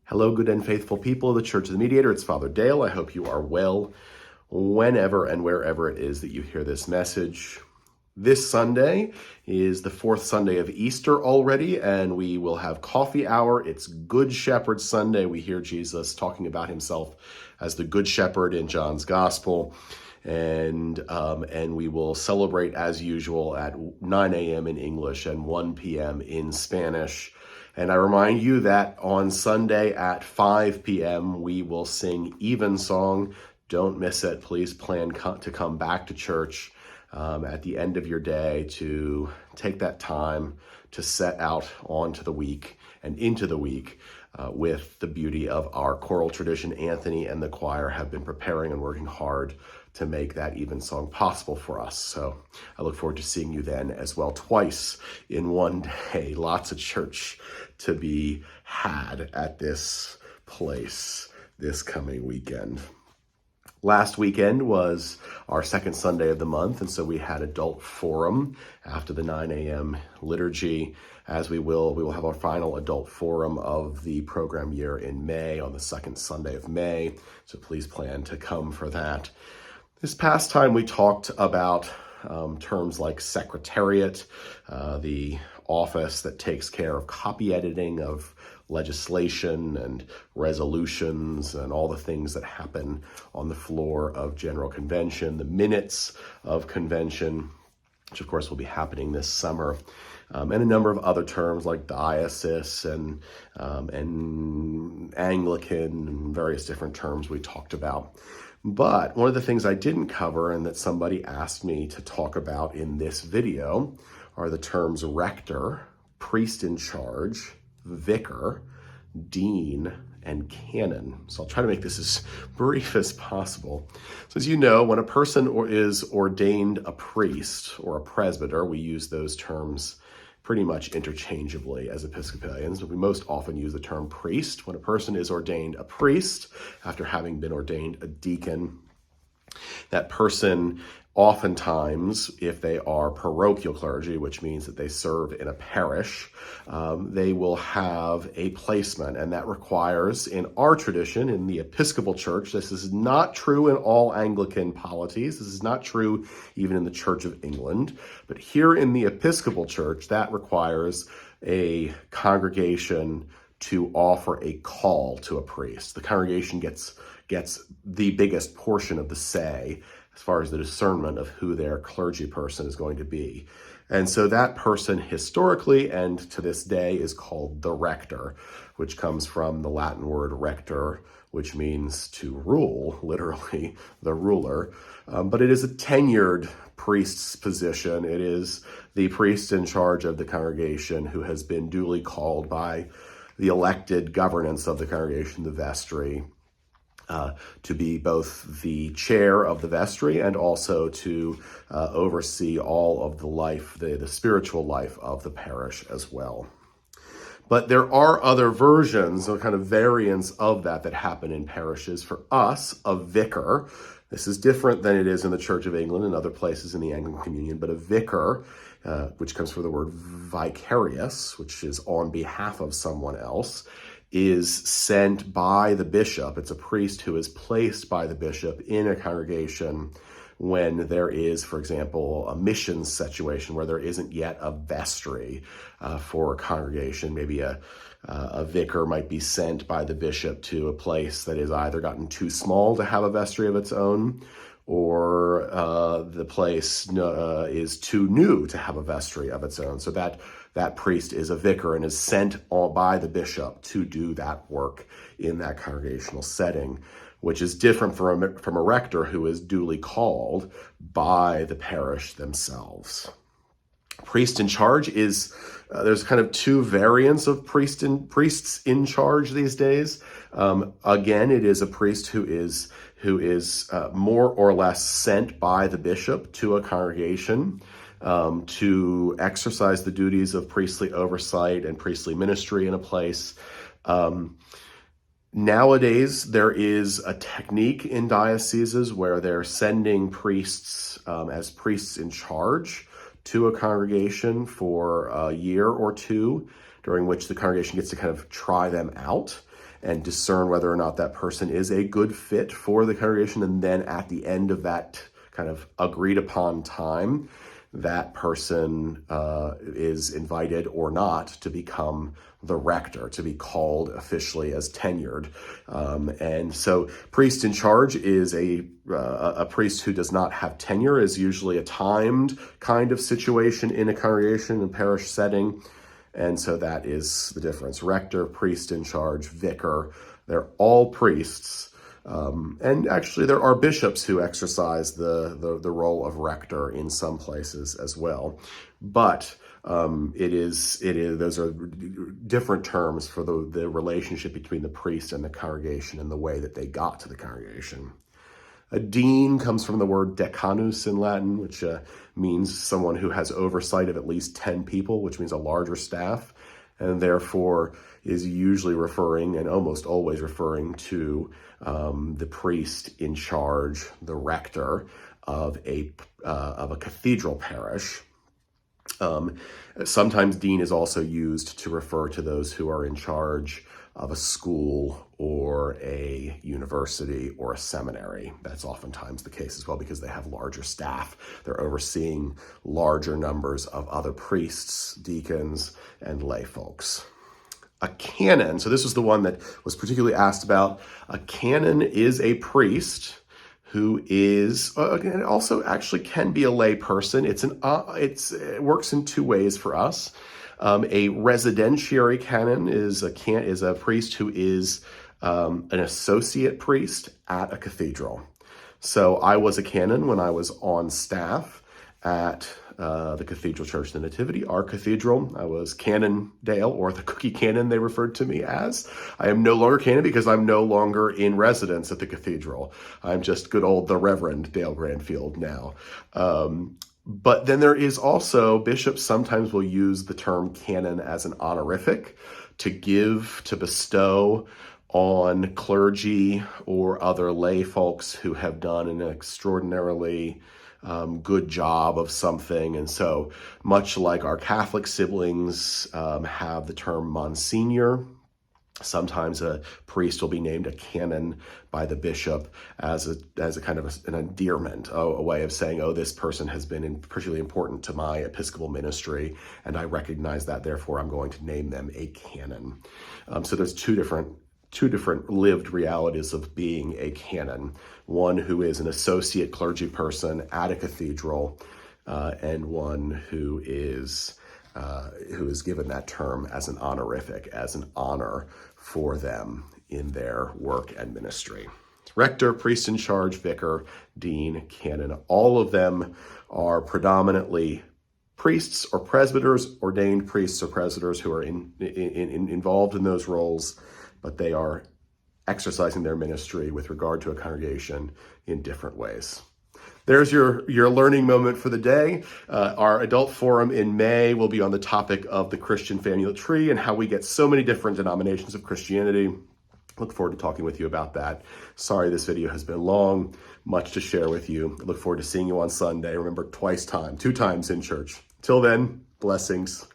Hello, good and faithful people of the Church of the Mediator. It's Father Dale. I hope you are well whenever and wherever it is that you hear this message. This Sunday is the fourth Sunday of Easter already, and we will have coffee hour. It's Good Shepherd Sunday. We hear Jesus talking about himself as the Good Shepherd in John's Gospel. And we will celebrate as usual at 9 a.m. in English and 1 p.m. in Spanish. And I remind you that on Sunday at 5 p.m. we will sing Evensong. Don't miss it. Please plan to come back to church at the end of your day to take that time to set out onto the week and into the week with the beauty of our choral tradition. Anthony and the choir have been preparing and working hard to make that Evensong possible for us. So I look forward to seeing you then as well, twice in one day. Lots of church to be had at this place this coming weekend. Last weekend was our second Sunday of the month, and so we had adult forum after the 9 a.m. liturgy. As we will have our final adult forum of the program year in May, on the second Sunday of May, so please plan to come for that. This past time we talked about terms like secretariat, the office that takes care of copy editing of legislation and resolutions and all the things that happen on the floor of General Convention, the minutes of convention, which of course will be happening this summer, and a number of other terms like diocese and Anglican and various different terms we talked about. But one of the things I didn't cover and that somebody asked me to talk about in this video are the terms rector, priest in charge, vicar, dean, and canon. So I'll try to make this as brief as possible. So as you know, when a person is ordained a priest or a presbyter, we use those terms pretty much interchangeably as Episcopalians, but we most often use the term priest. When a person is ordained a priest after having been ordained a deacon, that person oftentimes, if they are parochial clergy, which means that they serve in a parish, they will have a placement, and that requires, in our tradition, in the Episcopal Church, this is not true in all Anglican polities, this is not true even in the Church of England, but here in the Episcopal Church, that requires a congregation to offer a call to a priest. The congregation gets the biggest portion of the say as far as the discernment of who their clergy person is going to be. And so that person historically and to this day is called the rector, which comes from the Latin word rector, which means to rule, literally the ruler. But it is a tenured priest's position. It is the priest in charge of the congregation who has been duly called by the elected governance of the congregation, the vestry, to be both the chair of the vestry and also to oversee all of the life, the spiritual life of the parish as well. But there are other versions, or kind of variants of that happen in parishes. For us, a vicar, this is different than it is in the Church of England and other places in the Anglican Communion, but a vicar, which comes from the word vicarious, which is on behalf of someone else, is sent by the bishop. It's a priest who is placed by the bishop in a congregation when there is, for example, a missions situation where there isn't yet a vestry for a congregation. Maybe a vicar might be sent by the bishop to a place that is either gotten too small to have a vestry of its own, or the place is too new to have a vestry of its own. So that priest is a vicar and is sent by the bishop to do that work in that congregational setting, which is different from a rector who is duly called by the parish themselves. Priest in charge is, there's kind of two variants of priests in charge these days. Again, it is a priest who is more or less sent by the bishop to a congregation to exercise the duties of priestly oversight and priestly ministry in a place. Nowadays, there is a technique in dioceses where they're sending priests as priests in charge to a congregation for a year or two, during which the congregation gets to kind of try them out. and discern whether or not that person is a good fit for the congregation. And then at the end of that kind of agreed upon time, that person is invited or not to become the rector, to be called officially as tenured. And so priest in charge is a priest who does not have tenure, is usually a timed kind of situation in a congregation, a parish setting. And so that is the difference. Rector, priest in charge, vicar, they're all priests. And actually there are bishops who exercise the role of rector in some places as well. But those are different terms for the relationship between the priest and the congregation and the way that they got to the congregation. A dean comes from the word decanus in Latin, which means someone who has oversight of at least 10 people, which means a larger staff, and therefore is usually referring and almost always referring to the priest in charge, the rector of a cathedral parish. Sometimes dean is also used to refer to those who are in charge of a school or a university or a seminary. That's oftentimes the case as well because they have larger staff. They're overseeing larger numbers of other priests, deacons, and lay folks. A canon, so this was the one that was particularly asked about. A canon is a priest who is also actually can be a lay person. It works in two ways for us. A residentiary canon is a priest who is an associate priest at a cathedral. So I was a canon when I was on staff at the Cathedral Church of the Nativity, our cathedral. I was Canon Dale, or the Cookie Canon they referred to me as. I am no longer canon because I'm no longer in residence at the cathedral. I'm just good old the Reverend Dale Granfield now. But then there is also, bishops sometimes will use the term canon as an honorific to bestow on clergy or other lay folks who have done an extraordinarily good job of something. And so much like our Catholic siblings have the term Monsignor, sometimes a priest will be named a canon by the bishop as a kind of an endearment, a way of saying, oh, this person has been particularly important to my Episcopal ministry, and I recognize that, therefore I'm going to name them a canon. So there's two different lived realities of being a canon. One who is an associate clergy person at a cathedral, and one who is given that term as an honorific, as an honor for them in their work and ministry. Rector, priest in charge, vicar, dean, canon, all of them are predominantly priests or presbyters, ordained priests or presbyters who are involved in those roles, but they are exercising their ministry with regard to a congregation in different ways. There's your learning moment for the day. Our adult forum in May will be on the topic of the Christian family tree and how we get so many different denominations of Christianity. Look forward to talking with you about that. Sorry this video has been long, much to share with you. I look forward to seeing you on Sunday. Remember, two times in church. Till then, blessings.